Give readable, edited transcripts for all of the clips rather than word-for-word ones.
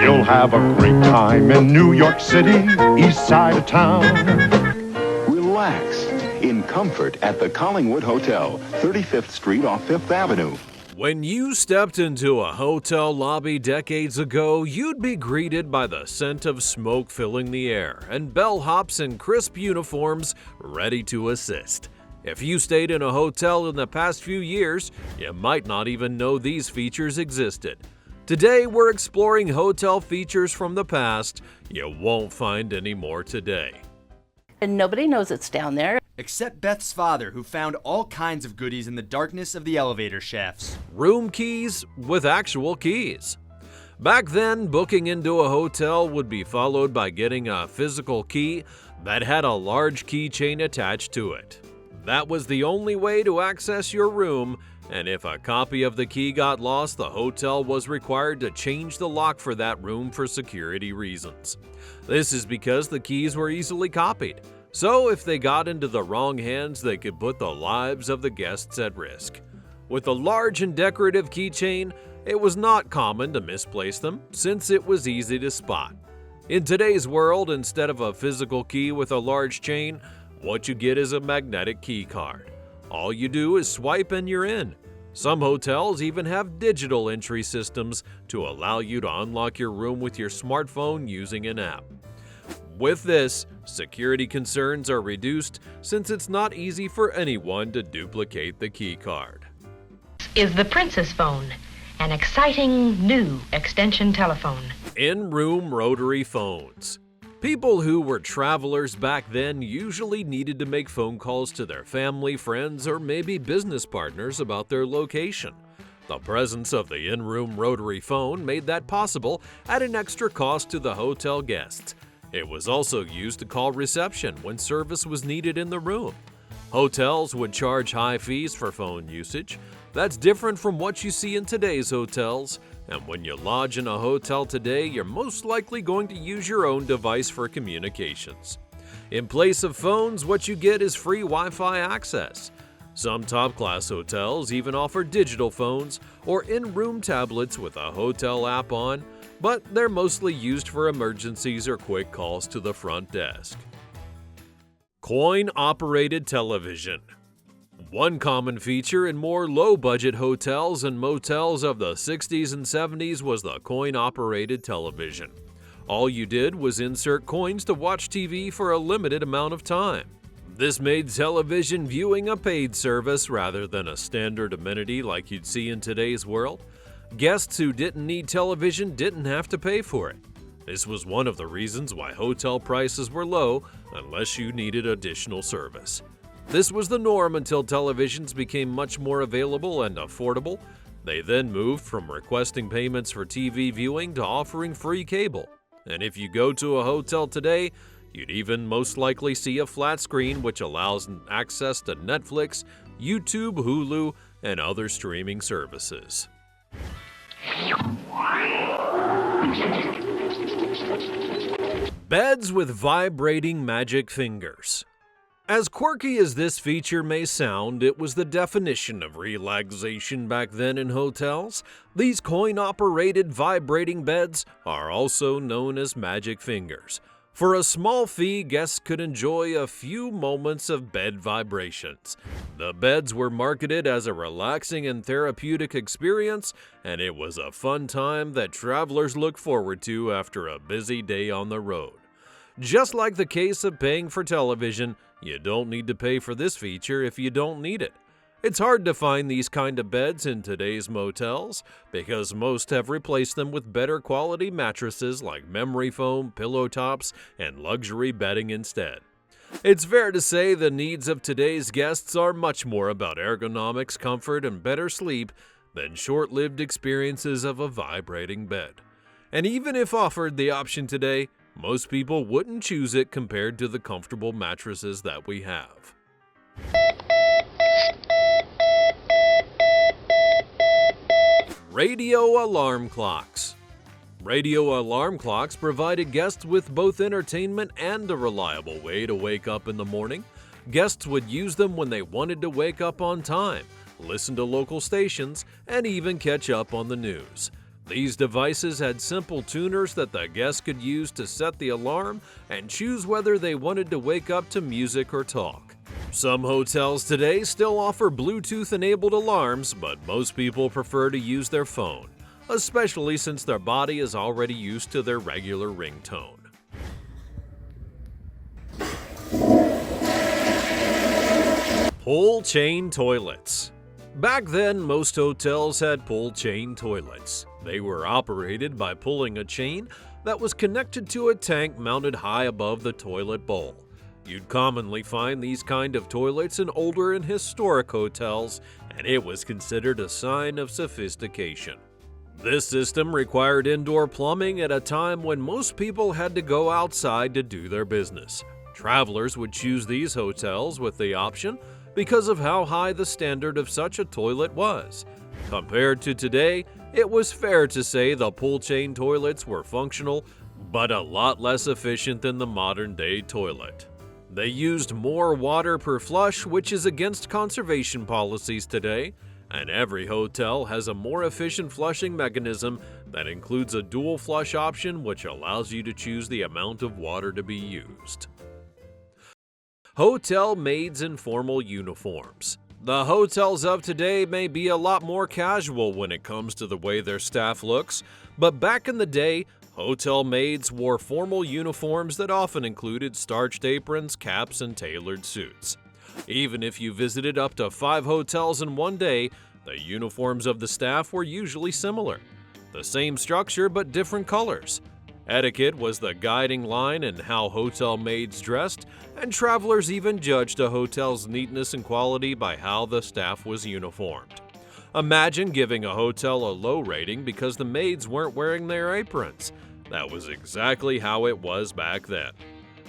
You'll have a great time in New York City, east side of town. Relax in comfort at the Collingwood Hotel, 35th Street off 5th Avenue. When you stepped into a hotel lobby decades ago, you'd be greeted by the scent of smoke filling the air and bellhops in crisp uniforms ready to assist. If you stayed in a hotel in the past few years, you might not even know these features existed. Today, we're exploring hotel features from the past you won't find anymore today. And nobody knows it's down there. Except Beth's father, who found all kinds of goodies in the darkness of the elevator shafts. Room keys with actual keys. Back then, booking into a hotel would be followed by getting a physical key that had a large keychain attached to it. That was the only way to access your room, and if a copy of the key got lost, the hotel was required to change the lock for that room for security reasons. This is because the keys were easily copied. So if they got into the wrong hands, they could put the lives of the guests at risk. With a large and decorative keychain, it was not common to misplace them, since it was easy to spot. In today's world, instead of a physical key with a large chain, what you get is a magnetic key card. All you do is swipe and you're in. Some hotels even have digital entry systems to allow you to unlock your room with your smartphone using an app. With this, security concerns are reduced since it's not easy for anyone to duplicate the key card. Is the Princess phone, an exciting new extension telephone. In-room rotary phones. People who were travelers back then usually needed to make phone calls to their family, friends, or maybe business partners about their location. The presence of the in-room rotary phone made that possible at an extra cost to the hotel guests. It was also used to call reception when service was needed in the room. Hotels would charge high fees for phone usage. That's different from what you see in today's hotels. And when you lodge in a hotel today, you're most likely going to use your own device for communications. In place of phones, what you get is free Wi-Fi access. Some top-class hotels even offer digital phones or in-room tablets with a hotel app on, but they're mostly used for emergencies or quick calls to the front desk. Coin-operated television. One common feature in more low-budget hotels and motels of the 60s and 70s was the coin-operated television. All you did was insert coins to watch TV for a limited amount of time. This made television viewing a paid service rather than a standard amenity like you'd see in today's world. Guests who didn't need television didn't have to pay for it. This was one of the reasons why hotel prices were low unless you needed additional service. This was the norm until televisions became much more available and affordable. They then moved from requesting payments for TV viewing to offering free cable. And if you go to a hotel today, you'd even most likely see a flat screen which allows access to Netflix, YouTube, Hulu, and other streaming services. Beds with vibrating magic fingers. As quirky as this feature may sound, it was the definition of relaxation back then in hotels. These coin-operated vibrating beds are also known as magic fingers. For a small fee, guests could enjoy a few moments of bed vibrations. The beds were marketed as a relaxing and therapeutic experience, and it was a fun time that travelers look forward to after a busy day on the road. Just like the case of paying for television, you don't need to pay for this feature if you don't need it. It's hard to find these kind of beds in today's motels because most have replaced them with better quality mattresses like memory foam, pillow tops, and luxury bedding instead. It's fair to say the needs of today's guests are much more about ergonomics, comfort, and better sleep than short-lived experiences of a vibrating bed. And even if offered the option today, most people wouldn't choose it compared to the comfortable mattresses that we have. Radio alarm clocks. Radio alarm clocks provided guests with both entertainment and a reliable way to wake up in the morning. Guests would use them when they wanted to wake up on time, listen to local stations, and even catch up on the news. These devices had simple tuners that the guests could use to set the alarm and choose whether they wanted to wake up to music or talk. Some hotels today still offer Bluetooth-enabled alarms, but most people prefer to use their phone, especially since their body is already used to their regular ringtone. Pull chain toilets. Back then, most hotels had pull chain toilets. They were operated by pulling a chain that was connected to a tank mounted high above the toilet bowl. You'd commonly find these kind of toilets in older and historic hotels, and it was considered a sign of sophistication. This system required indoor plumbing at a time when most people had to go outside to do their business. Travelers would choose these hotels with the option because of how high the standard of such a toilet was. Compared to today, it was fair to say the pull chain toilets were functional, but a lot less efficient than the modern-day toilet. They used more water per flush, which is against conservation policies today, and every hotel has a more efficient flushing mechanism that includes a dual flush option which allows you to choose the amount of water to be used. Hotel maids in formal uniforms. The hotels of today may be a lot more casual when it comes to the way their staff looks, but back in the day, hotel maids wore formal uniforms that often included starched aprons, caps, and tailored suits. Even if you visited up to 5 hotels in one day, the uniforms of the staff were usually similar. The same structure but different colors. Etiquette was the guiding line in how hotel maids dressed, and travelers even judged a hotel's neatness and quality by how the staff was uniformed. Imagine giving a hotel a low rating because the maids weren't wearing their aprons. That was exactly how it was back then.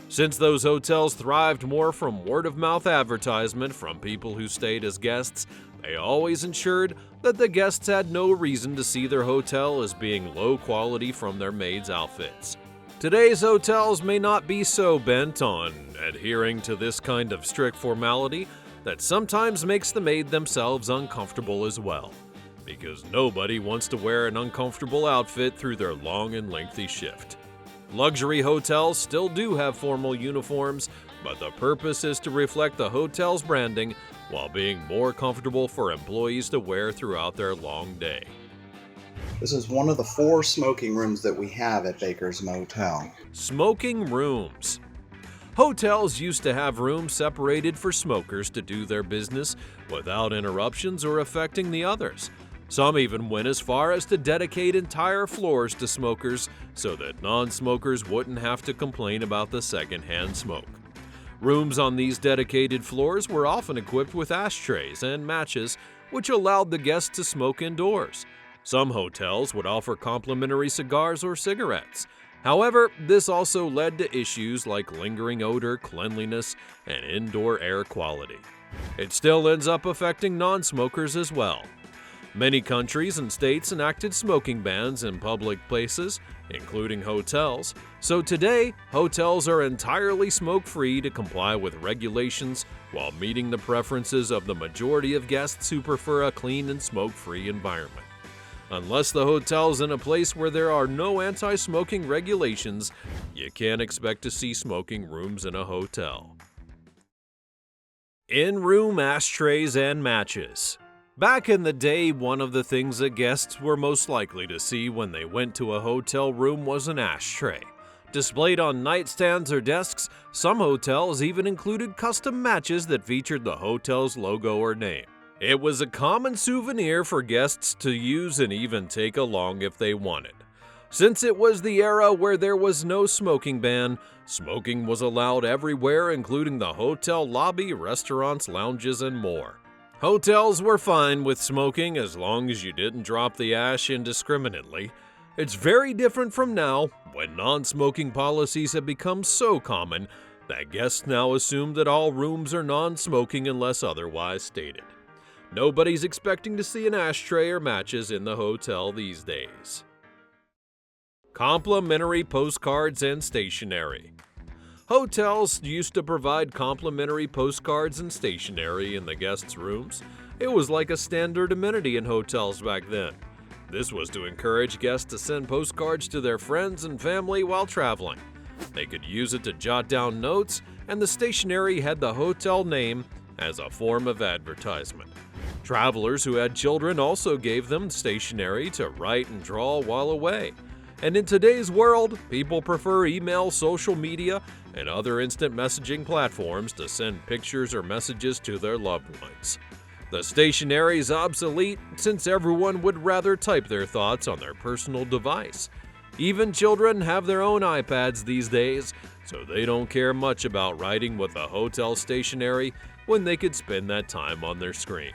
Since those hotels thrived more from word-of-mouth advertisement from people who stayed as guests, they always ensured that the guests had no reason to see their hotel as being low quality from their maids' outfits. Today's hotels may not be so bent on adhering to this kind of strict formality that sometimes makes the maid themselves uncomfortable as well, because nobody wants to wear an uncomfortable outfit through their long and lengthy shift. Luxury hotels still do have formal uniforms, but the purpose is to reflect the hotel's branding while being more comfortable for employees to wear throughout their long day. This is one of the 4 smoking rooms that we have at Baker's Motel. Smoking rooms. Hotels used to have rooms separated for smokers to do their business without interruptions or affecting the others. Some even went as far as to dedicate entire floors to smokers so that non-smokers wouldn't have to complain about the secondhand smoke. Rooms on these dedicated floors were often equipped with ashtrays and matches, which allowed the guests to smoke indoors. Some hotels would offer complimentary cigars or cigarettes. However, this also led to issues like lingering odor, cleanliness, and indoor air quality. It still ends up affecting non-smokers as well. Many countries and states enacted smoking bans in public places, including hotels, so today, hotels are entirely smoke-free to comply with regulations while meeting the preferences of the majority of guests who prefer a clean and smoke-free environment. Unless the hotel's in a place where there are no anti-smoking regulations, you can't expect to see smoking rooms in a hotel. In-room ashtrays and matches. Back in the day, one of the things that guests were most likely to see when they went to a hotel room was an ashtray. Displayed on nightstands or desks, some hotels even included custom matches that featured the hotel's logo or name. It was a common souvenir for guests to use and even take along if they wanted. Since it was the era where there was no smoking ban, smoking was allowed everywhere, including the hotel lobby, restaurants, lounges, and more. Hotels were fine with smoking as long as you didn't drop the ash indiscriminately. It's very different from now, when non-smoking policies have become so common that guests now assume that all rooms are non-smoking unless otherwise stated. Nobody's expecting to see an ashtray or matches in the hotel these days. Complimentary postcards and stationery. Hotels used to provide complimentary postcards and stationery in the guests' rooms. It was like a standard amenity in hotels back then. This was to encourage guests to send postcards to their friends and family while traveling. They could use it to jot down notes, and the stationery had the hotel name as a form of advertisement. Travelers who had children also gave them stationery to write and draw while away. And in today's world, people prefer email, social media, and other instant messaging platforms to send pictures or messages to their loved ones. The stationery is obsolete since everyone would rather type their thoughts on their personal device. Even children have their own iPads these days, so they don't care much about writing with a hotel stationery when they could spend that time on their screen.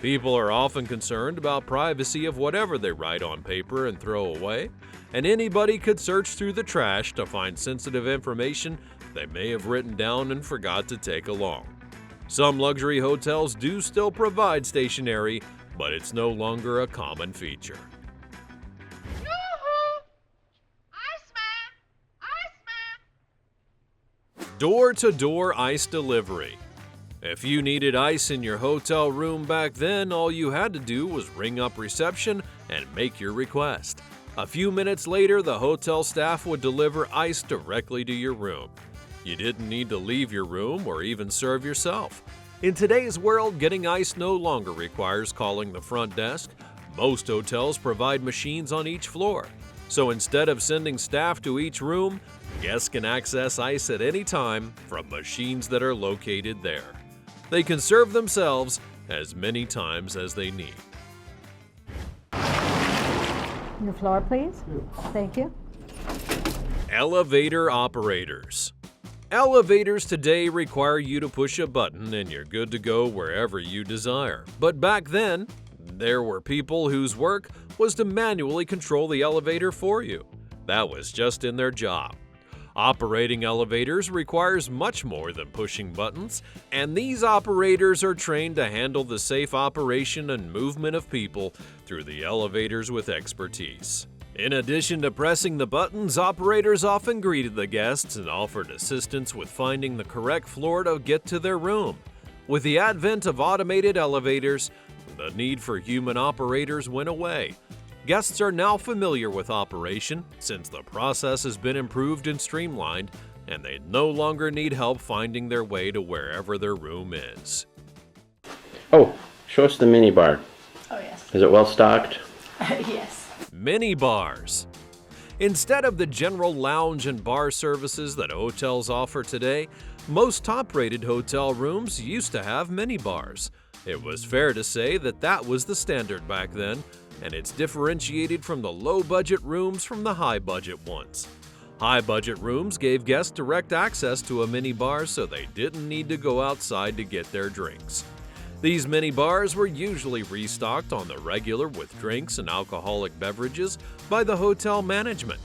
People are often concerned about privacy of whatever they write on paper and throw away, and anybody could search through the trash to find sensitive information they may have written down and forgot to take along. Some luxury hotels do still provide stationery, but it's no longer a common feature. Door-to-door ice delivery. If you needed ice in your hotel room back then, all you had to do was ring up reception and make your request. A few minutes later, the hotel staff would deliver ice directly to your room. You didn't need to leave your room or even serve yourself. In today's world, getting ice no longer requires calling the front desk. Most hotels provide machines on each floor. So instead of sending staff to each room, guests can access ice at any time from machines that are located there. They can serve themselves as many times as they need. Your floor, please. Thank you. Elevator operators. Elevators today require you to push a button and you're good to go wherever you desire. But back then, there were people whose work was to manually control the elevator for you. That was just in their job. Operating elevators requires much more than pushing buttons, and these operators are trained to handle the safe operation and movement of people through the elevators with expertise. In addition to pressing the buttons, operators often greeted the guests and offered assistance with finding the correct floor to get to their room. With the advent of automated elevators, the need for human operators went away. Guests are now familiar with operation since the process has been improved and streamlined, and they no longer need help finding their way to wherever their room is. Oh, show us the mini bar. Oh, yes. Is it well stocked? Yes. Mini bars. Instead of the general lounge and bar services that hotels offer today, most top-rated hotel rooms used to have mini bars. It was fair to say that that was the standard back then, and it's differentiated from the low-budget rooms from the high-budget ones. High-budget rooms gave guests direct access to a mini bar so they didn't need to go outside to get their drinks. These mini bars were usually restocked on the regular with drinks and alcoholic beverages by the hotel management.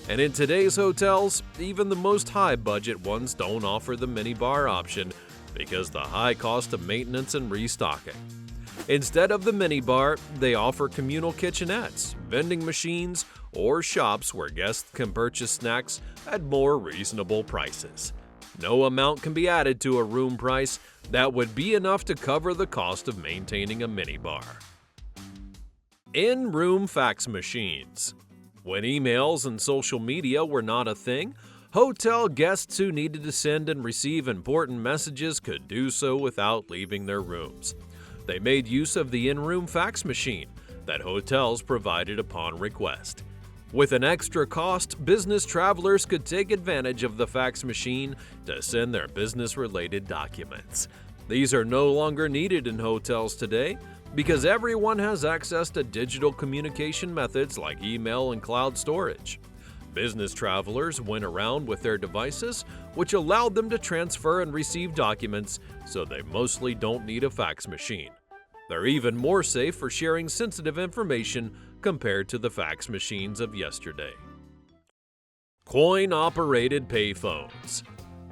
And in today's hotels, even the most high-budget ones don't offer the mini bar option because the high cost of maintenance and restocking. Instead of the mini bar, they offer communal kitchenettes, vending machines, or shops where guests can purchase snacks at more reasonable prices. No amount can be added to a room price that would be enough to cover the cost of maintaining a mini bar. In-room fax machines. When emails and social media were not a thing, hotel guests who needed to send and receive important messages could do so without leaving their rooms. They made use of the in-room fax machine that hotels provided upon request. With an extra cost, business travelers could take advantage of the fax machine to send their business-related documents. These are no longer needed in hotels today because everyone has access to digital communication methods like email and cloud storage. Business travelers went around with their devices, which allowed them to transfer and receive documents, so they mostly don't need a fax machine. They're even more safe for sharing sensitive information compared to the fax machines of yesterday. Coin-operated payphones.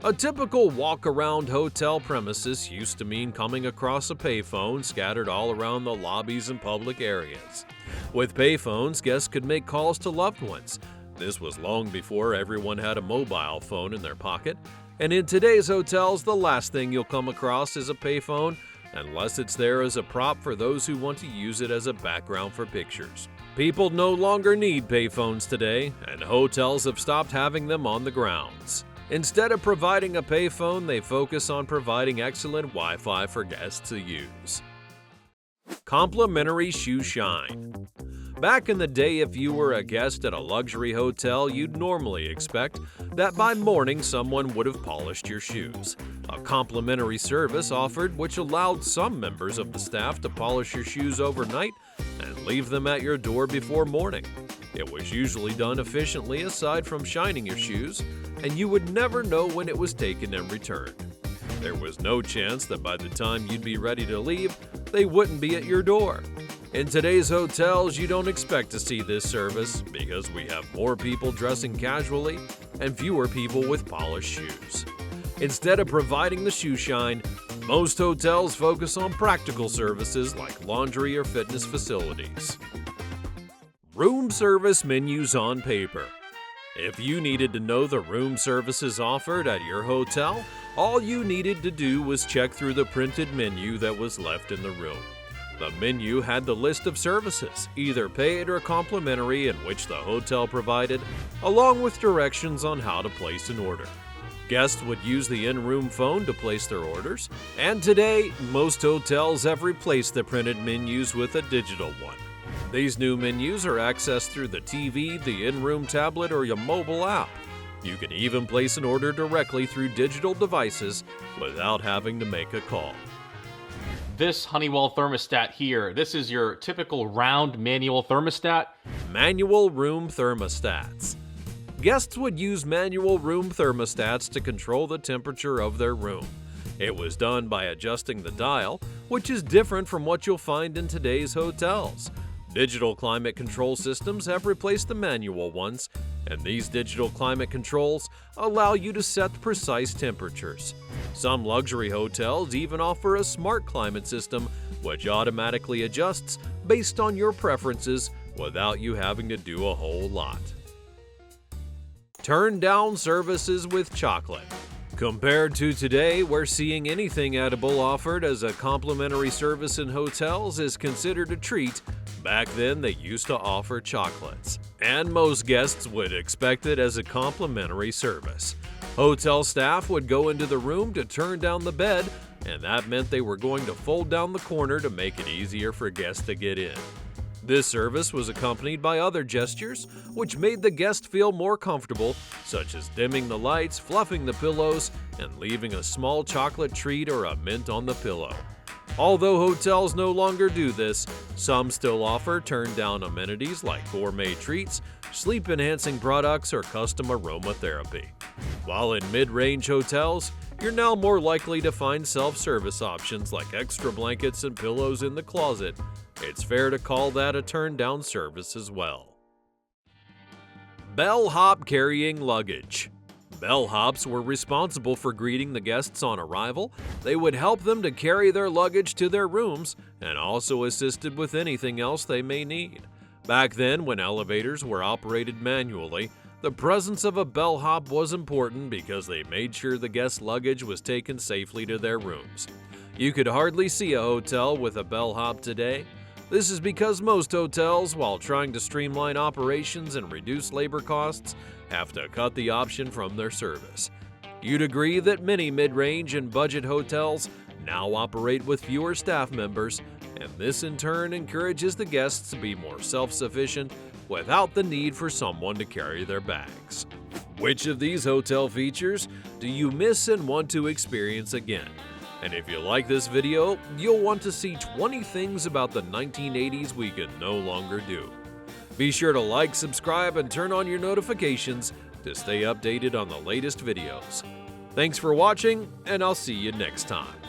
A typical walk-around hotel premises used to mean coming across a payphone scattered all around the lobbies and public areas. With payphones, guests could make calls to loved ones. This was long before everyone had a mobile phone in their pocket, and in today's hotels, the last thing you'll come across is a payphone, unless it's there as a prop for those who want to use it as a background for pictures. People no longer need payphones today, and hotels have stopped having them on the grounds. Instead of providing a payphone, they focus on providing excellent Wi-Fi for guests to use. Complimentary shoe shine. Back in the day, if you were a guest at a luxury hotel, you'd normally expect that by morning someone would have polished your shoes. A complimentary service offered which allowed some members of the staff to polish your shoes overnight and leave them at your door before morning. It was usually done efficiently aside from shining your shoes, and you would never know when it was taken and returned. There was no chance that by the time you'd be ready to leave, they wouldn't be at your door. In today's hotels, you don't expect to see this service because we have more people dressing casually and fewer people with polished shoes. Instead of providing the shoe shine, most hotels focus on practical services like laundry or fitness facilities. Room service menus on paper. If you needed to know the room services offered at your hotel, all you needed to do was check through the printed menu that was left in the room. The menu had the list of services, either paid or complimentary, in which the hotel provided, along with directions on how to place an order. Guests would use the in-room phone to place their orders, and today, most hotels have replaced the printed menus with a digital one. These new menus are accessed through the TV, the in-room tablet, or your mobile app. You can even place an order directly through digital devices without having to make a call. This Honeywell thermostat here, this is your typical round manual thermostat. Manual room thermostats. Guests would use manual room thermostats to control the temperature of their room. It was done by adjusting the dial, which is different from what you'll find in today's hotels. Digital climate control systems have replaced the manual ones, and these digital climate controls allow you to set precise temperatures. Some luxury hotels even offer a smart climate system which automatically adjusts based on your preferences without you having to do a whole lot. Turn down services with chocolate. Compared to today, where seeing anything edible offered as a complimentary service in hotels is considered a treat, back then they used to offer chocolates, and most guests would expect it as a complimentary service. Hotel staff would go into the room to turn down the bed, and that meant they were going to fold down the corner to make it easier for guests to get in. This service was accompanied by other gestures, which made the guest feel more comfortable, such as dimming the lights, fluffing the pillows, and leaving a small chocolate treat or a mint on the pillow. Although hotels no longer do this, some still offer turn-down amenities like gourmet treats, sleep-enhancing products, or custom aromatherapy. While in mid-range hotels, you're now more likely to find self-service options like extra blankets and pillows in the closet. It's fair to call that a turn-down service as well. Bellhop carrying luggage. Bellhops were responsible for greeting the guests on arrival. They would help them to carry their luggage to their rooms and also assisted with anything else they may need. Back then, when elevators were operated manually, the presence of a bellhop was important because they made sure the guest luggage was taken safely to their rooms. You could hardly see a hotel with a bellhop today. This is because most hotels, while trying to streamline operations and reduce labor costs, have to cut the option from their service. You'd agree that many mid-range and budget hotels now operate with fewer staff members, and this in turn encourages the guests to be more self-sufficient without the need for someone to carry their bags. Which of these hotel features do you miss and want to experience again? And if you like this video, you'll want to see 20 things about the 1980s we can no longer do. Be sure to like, subscribe, and turn on your notifications to stay updated on the latest videos. Thanks for watching, and I'll see you next time.